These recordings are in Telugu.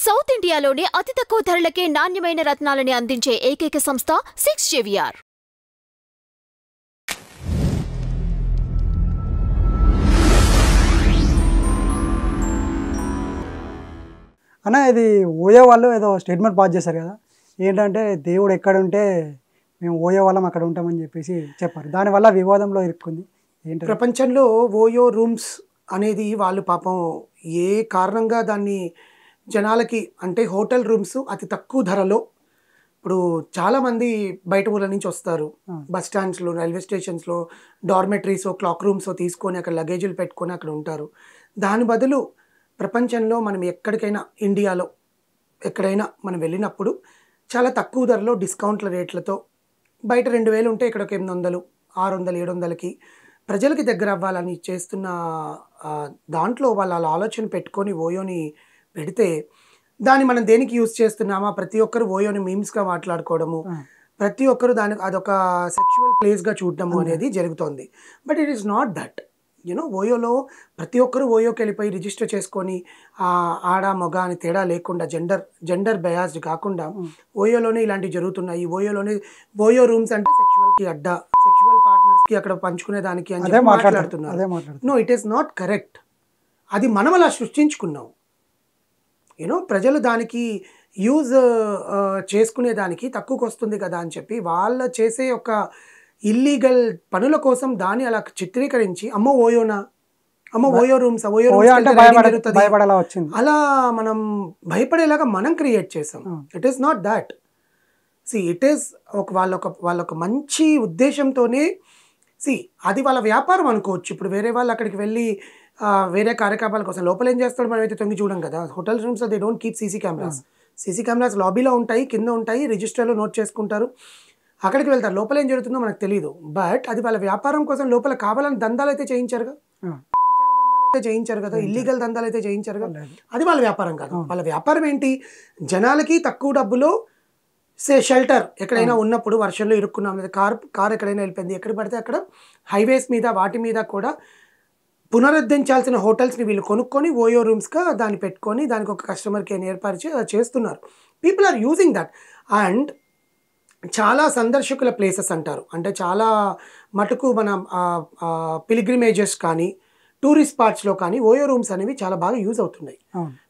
సౌత్ ఇండియాలోనే అతి తక్కువ ధరలకే నాణ్యమైన రత్నాలని అందించే ఏకైక సంస్థ 6JVR. అన్న ఇది ఓయో వాళ్ళు ఏదో స్టేట్మెంట్ పాస్ చేశారు కదా, ఏంటంటే దేవుడు ఎక్కడ ఉంటే మేము ఓయో వాళ్ళం అక్కడ ఉంటామని చెప్పేసి చెప్పారు. దానివల్ల వివాదంలో ఇరుక్కుంది. ఏంటి ప్రపంచంలో ఓయో రూమ్స్ అనేది వాళ్ళు పాపం ఏ కారణంగా దాన్ని జనాలకి అంటే హోటల్ రూమ్స్ అతి తక్కువ ధరలో ఇప్పుడు చాలామంది బయట ఊళ్ళ నుంచి వస్తారు. బస్ స్టాండ్స్లో, రైల్వే స్టేషన్స్లో డార్మెటరీసో క్లాక్ రూమ్సో తీసుకొని అక్కడ లగేజీలు పెట్టుకొని అక్కడ ఉంటారు. దాని బదులు ప్రపంచంలో మనం ఎక్కడికైనా ఇండియాలో ఎక్కడైనా మనం వెళ్ళినప్పుడు చాలా తక్కువ ధరలో డిస్కౌంట్ల రేట్లతో బయట 2000 ఉంటే ఇక్కడ 800, 600, 700కి ప్రజలకి దగ్గర అవ్వాలని చేస్తున్న దాంట్లో వాళ్ళ ఆలోచన పెట్టుకొని ఓయోని పెడితే దాన్ని మనం దేనికి యూజ్ చేస్తున్నామా? ప్రతి ఒక్కరు ఓయోని మీమ్స్గా మాట్లాడుకోవడము, ప్రతి ఒక్కరు దానికి అదొక సెక్షువల్ ప్లేస్గా చూడడము అనేది జరుగుతోంది. But it is not that. ఓయోలో ప్రతి ఒక్కరు ఓయోకి వెళ్ళిపోయి రిజిస్టర్ చేసుకొని ఆడ మగ అని తేడా లేకుండా జెండర్ బయాస్డ్ కాకుండా ఓయోలోనే ఇలాంటివి జరుగుతున్నాయి. ఓయో రూమ్స్ అంటే సెక్షువల్కి అడ్డా, సెక్షువల్ పార్ట్నర్స్కి అక్కడ పంచుకునే దానికి అని చెప్పి మాట్లాడుతున్నారు. No, it is not correct. అది మనం అలా సృష్టించుకున్నాం. ప్రజలు దానికి యూజ్ చేసుకునేదానికి తక్కువకి వస్తుంది కదా అని చెప్పి వాళ్ళ చేసే ఒక ఇల్లీగల్ పనుల కోసం దాన్ని అలా చిత్రీకరించి అమ్మో ఓయోనా, అమ్మో ఓయో రూమ్స్, అలా మనం భయపడేలాగా మనం క్రియేట్ చేసాం. It is not that. It is వాళ్ళొక మంచి ఉద్దేశంతోనే అది వాళ్ళ వ్యాపారం అనుకోవచ్చు. ఇప్పుడు వేరే వాళ్ళు అక్కడికి వెళ్ళి వేరే కార్యకలాపాల కోసం లోపల ఏం చేస్తాడు మనం అయితే తొంగి చూడం కదా. Hotel rooms they don't keep CC cameras లాబీలో ఉంటాయి, కింద ఉంటాయి, రిజిస్టర్లో నోట్ చేసుకుంటారు, అక్కడికి వెళ్తారు. లోపల ఏం జరుగుతుందో మనకు తెలియదు. బట్ అది వాళ్ళ వ్యాపారం కోసం లోపల కావాలని దందాలు అయితే చేయించారుగా, ఇల్లీగల్ దందాలు అయితే చేయించారుగా. అది వాళ్ళ వ్యాపారం కాదు. వాళ్ళ వ్యాపారం ఏంటి? జనాలకి తక్కువ డబ్బులో షెల్టర్ ఎక్కడైనా ఉన్నప్పుడు వర్షంలో ఇరుక్కున్నాం లేదా కార్ ఎక్కడైనా వెళ్ళిపోయింది, ఎక్కడ పడితే అక్కడ హైవేస్ మీద వాటి మీద కూడా పునరుద్ధరించాల్సిన హోటల్స్ని వీళ్ళు కొనుక్కొని ఓయో రూమ్స్గా దాన్ని పెట్టుకొని దానికి ఒక కస్టమర్ కేర్ ఏర్పరిచి అలా చేస్తున్నారు. People are using that. And చాలా సందర్శకుల ప్లేసెస్ అంటారు, అంటే చాలా మటుకు మన పిలిగ్రిమేజెస్ కానీ టూరిస్ట్ స్పాట్స్లో కానీ ఓయో రూమ్స్ అనేవి చాలా బాగా యూజ్ అవుతున్నాయి.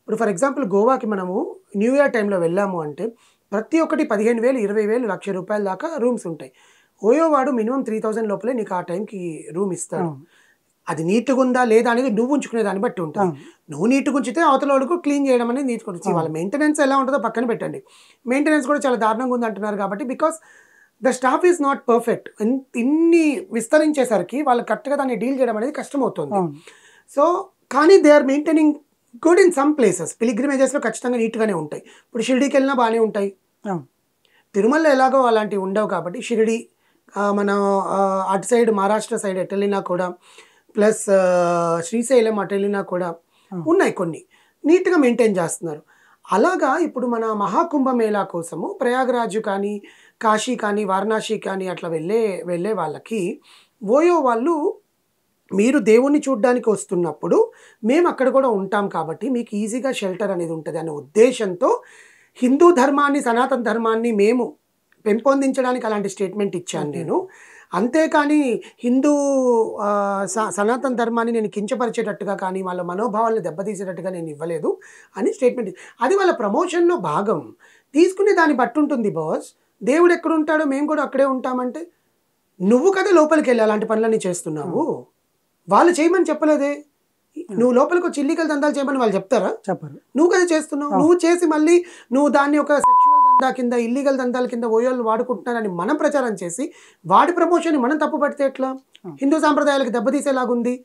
ఇప్పుడు ఫర్ ఎగ్జాంపుల్ గోవాకి మనము న్యూ ఇయర్ టైంలో వెళ్ళాము అంటే ప్రతి ఒక్కటి 15,000, 20,000, ₹1,00,000 దాకా రూమ్స్ ఉంటాయి. ఓయో వాడు మినిమం 3,000 లోపలే నీకు ఆ టైంకి రూమ్ ఇస్తాడు. అది నీట్గా ఉందా లేదా అనేది నువ్వు ఉంచుకునే దాన్ని బట్టి ఉంటుంది. నువ్వు నీట్గా ఉంచితే అవతల వాడుకు క్లీన్ చేయడం అనేది నీట్గా ఉంటుంది. వాళ్ళ మెయింటెనెన్స్ ఎలా ఉంటుందో పక్కన పెట్టండి. మెయింటెనెన్స్ కూడా చాలా దారుణంగా ఉంది అంటున్నారు కాబట్టి because the staff is not perfect. ఇన్ని విస్తరించేసరికి వాళ్ళు కరెక్ట్గా దాన్ని డీల్ చేయడం అనేది కష్టమవుతుంది. సో కానీ they are maintaining good in some places. పిలిగ్రిమేజెస్లో ఖచ్చితంగా నీట్గానే ఉంటాయి. ఇప్పుడు షిరిడీకి వెళ్ళినా బాగానే ఉంటాయి. తిరుమలలో ఎలాగో అలాంటివి ఉండవు కాబట్టి షిరిడి మన అటు సైడ్ మహారాష్ట్ర సైడ్ ఎటు వెళ్ళినా కూడా ప్లస్ శ్రీశైలం అటు వెళ్ళినా కూడా ఉన్నాయి, కొన్ని నీట్గా మెయింటైన్ చేస్తున్నారు. అలాగా ఇప్పుడు మన మహాకుంభమేళా కోసము ప్రయాగరాజు కానీ కాశీ కానీ వారణాసి కానీ అట్లా వెళ్ళే వాళ్ళకి ఓయో వాళ్ళు మీరు దేవుణ్ణి చూడడానికి వస్తున్నప్పుడు మేము అక్కడ కూడా ఉంటాం కాబట్టి మీకు ఈజీగా షెల్టర్ అనేది ఉంటుంది అనే ఉద్దేశంతో హిందూ ధర్మాన్ని, సనాతన ధర్మాన్ని మేము పెంపొందించడానికి అలాంటి స్టేట్మెంట్ ఇచ్చాను నేను. అంతేకాని హిందూ సనాతన ధర్మాన్ని నేను కించపరిచేటట్టుగా కానీ వాళ్ళ మనోభావాలను దెబ్బతీసేటట్టుగా నేను ఇవ్వలేదు అని స్టేట్మెంట్. అది వాళ్ళ ప్రమోషన్లో భాగం. తీసుకునే దాన్ని బట్టి ఉంటుంది బాస్. దేవుడు ఎక్కడ ఉంటాడో మేము కూడా అక్కడే ఉంటామంటే నువ్వు కదా లోపలికి వెళ్ళి అలాంటి పనులన్నీ చేస్తున్నావు. వాళ్ళు చేయమని చెప్పలేదే. నువ్వు లోపలికి వచ్చి ఇల్లీగల్ దందాలు చేయమని వాళ్ళు చెప్తారా? చెప్పరు. నువ్వు కదా చేస్తున్నావు. నువ్వు చేసి మళ్ళీ నువ్వు దాన్ని ఒక సెక్షువల్ దందా కింద, ఇల్లీగల్ దందాల కింద ఓయోలు వాడుకుంటున్నారని మనం ప్రచారం చేసి వాడి ప్రమోషన్ మనం తప్పు పడితే ఎట్లా? హిందూ సాంప్రదాయాలకు దెబ్బతీసేలాగుంది,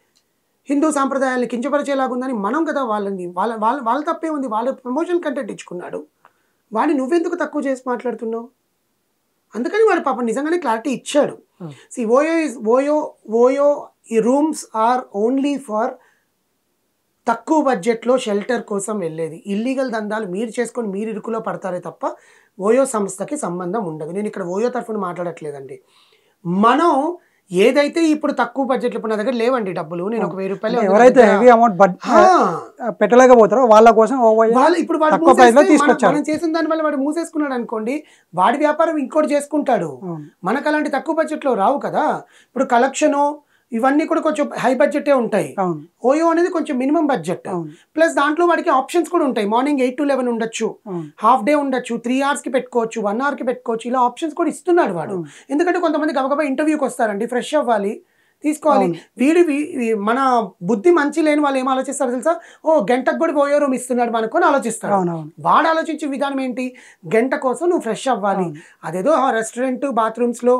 హిందూ సాంప్రదాయాలను కించపరిచేలాగుందని మనం కదా వాళ్ళ తప్పే ఉంది. వాళ్ళ ప్రమోషన్ కంటెంట్ ఇచ్చుకున్నాడు, వాడిని నువ్వెందుకు తక్కువ చేసి మాట్లాడుతున్నావు? అందుకని వాడు పాపం నిజంగానే క్లారిటీ ఇచ్చాడు. ఓయో ఈ రూమ్స్ ఆర్ ఓన్లీ ఫర్ తక్కువ బడ్జెట్లో షెల్టర్ కోసం వెళ్ళేది. ఇల్లీగల్ దందాలు మీరు చేసుకొని మీరు ఇరుకులో పడతారే తప్ప ఓయో సంస్థకి సంబంధం ఉండదు. నేను ఇక్కడ ఓయో తరఫున మాట్లాడట్లేదండి. మనం ఏదైతే ఇప్పుడు తక్కువ బడ్జెట్ ఇప్పుడు నా దగ్గర లేవండి డబ్బులు, నేను ఒక 1000 రూపాయలు ఎవరైతే హెవీ అమౌంట్ పెట్టలేకపోతారో వాళ్ళ కోసం వాళ్ళు ఇప్పుడు వాడు తక్కువ ప్రైస్ లో తీసుకొచ్చారు. మనం చేసిన దాని వల్ల వాడు మూసేసుకున్నాడు అనుకోండి, వాడి వ్యాపారం ఇంకోటి చేసుకుంటాడు. మనకు అలాంటి తక్కువ బడ్జెట్ లో రావు కదా. ఇప్పుడు కలెక్షన్ ఇవన్నీ కూడా కొంచెం హై బడ్జెటే ఉంటాయి. ఓయో అనేది కొంచెం మినిమం బడ్జెట్, ప్లస్ దాంట్లో వాడికి ఆప్షన్స్ కూడా ఉంటాయి. మార్నింగ్ 8 to 11 ఉండొచ్చు, హాఫ్ డే ఉండొచ్చు, 3 hours కి పెట్టుకోవచ్చు, 1 hour కి పెట్టుకోవచ్చు. ఇలా ఆప్షన్స్ కూడా ఇస్తున్నాడు వాడు. ఎందుకంటే కొంతమంది గబగబా ఇంటర్వ్యూకి వస్తారండి, ఫ్రెష్ అవ్వాలి, తీసుకోవాలి. మన బుద్ధి మంచి లేని వాళ్ళు ఏం ఆలోచిస్తారు తెలుసా, ఓ గంటకు కూడా ఓయో రూమ్ ఇస్తున్నాడు మనకు ఆలోచిస్తాడు. వాడు ఆలోచించే విధానం ఏంటి, గంట కోసం నువ్వు ఫ్రెష్ అవ్వాలి. అదేదో రెస్టారెంట్ బాత్రూమ్స్ లో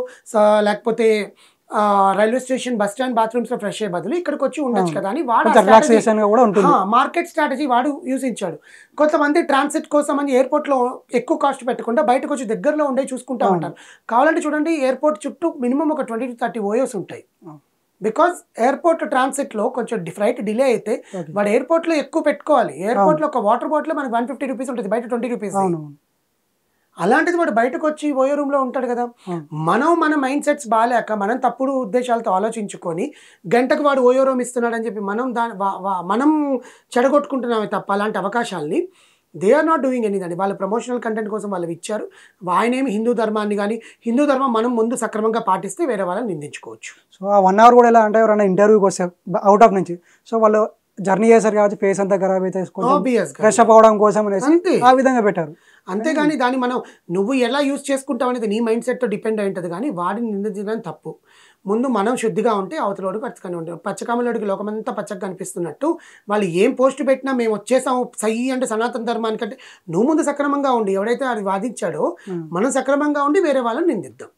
లేకపోతే railway station bus stand bathrooms లో ఫ్రెష్ అయ్యే బదులు ఇక్కడికి వచ్చి ఉండొచ్చు కదా అని వాడు మార్కెట్ స్ట్రాటజీ వాడు యూజించాడు. కొంతమంది ట్రాన్సిట్ కోసం అని ఎయిర్పోర్ట్ లో ఎక్కువ కాస్ట్ పెట్టకుండా బయటకు వచ్చి దగ్గరలో ఉండే చూసుకుంటా ఉంటారు. కావాలంటే చూడండి, ఎయిర్పోర్ట్ చుట్టూ మినిమం ఒక 20 to 30 ఓయోస్ ఉంటాయి. బికాస్ ఎయిర్పోర్ట్ ట్రాన్సిట్ లో కొంచెం ఫ్లైట్ డిలే అయితే వాడు ఎయిర్పోర్ట్ లో ఎక్కువ పెట్టుకోవాలి. ఎయిర్పోర్ట్ లో ఒక వాటర్ బాటిల్ మనకి 150 రూపీస్ ఉంటుంది, బయట 20 రూపీస్. అలాంటిది వాడు బయటకు వచ్చి ఓయో రూమ్ లో ఉంటాడు కదా. మన మైండ్ సెట్స్ బాగాలేక మనం తప్పుడు ఉద్దేశాలతో ఆలోచించుకొని గంటకు వాడు ఓయో రూమ్ ఇస్తున్నాడు అని చెప్పి మనం చెడగొట్టుకుంటున్నామే తప్ప అలాంటి అవకాశాలని దే ఆర్ నాట్ డూయింగ్ ఎనీదండి. వాళ్ళ ప్రమోషనల్ కంటెంట్ కోసం వాళ్ళు ఇచ్చారు. ఆయనేమి హిందూ ధర్మాన్ని కానీ, హిందూ ధర్మం మనం ముందు సక్రమంగా పాటిస్తే వేరే వాళ్ళని నిందించుకోవచ్చు. సో ఆ 1 hour కూడా ఎలా అంటే ఎవరైనా ఇంటర్వ్యూకి వస్తారు అవుట్ ఆఫ్ నుంచి, సో వాళ్ళు జర్నీ చేశారు కాబట్టి ఫేస్ అంతా ఖరాబ్ అయితే ఫ్రెష్ అప్ అవడం కోసం అనేసి ఆ విధంగా పెట్టారు. అంతేగాని దాన్ని నువ్వు ఎలా యూజ్ చేసుకుంటావు అనేది నీ మైండ్ సెట్తో డిపెండ్ అయి ఉంటుంది. కానీ వాడిని నిందించడం తప్పు. ముందు మనం శుద్ధిగా ఉంటే అవతలోడు పచ్చగానే ఉంటాం. పచ్చకామలోడికి లోకమంతా పచ్చగా కనిపిస్తున్నట్టు వాళ్ళు ఏం పోస్ట్ పెట్టినా మేము వచ్చేసాము సై అంటే సనాతన ధర్మానికంటే నువ్వు ముందు సక్రమంగా ఉండి ఎవడైతే అది వాదించాడో మనం సక్రమంగా ఉండి వేరే వాళ్ళని నిందిద్దాం.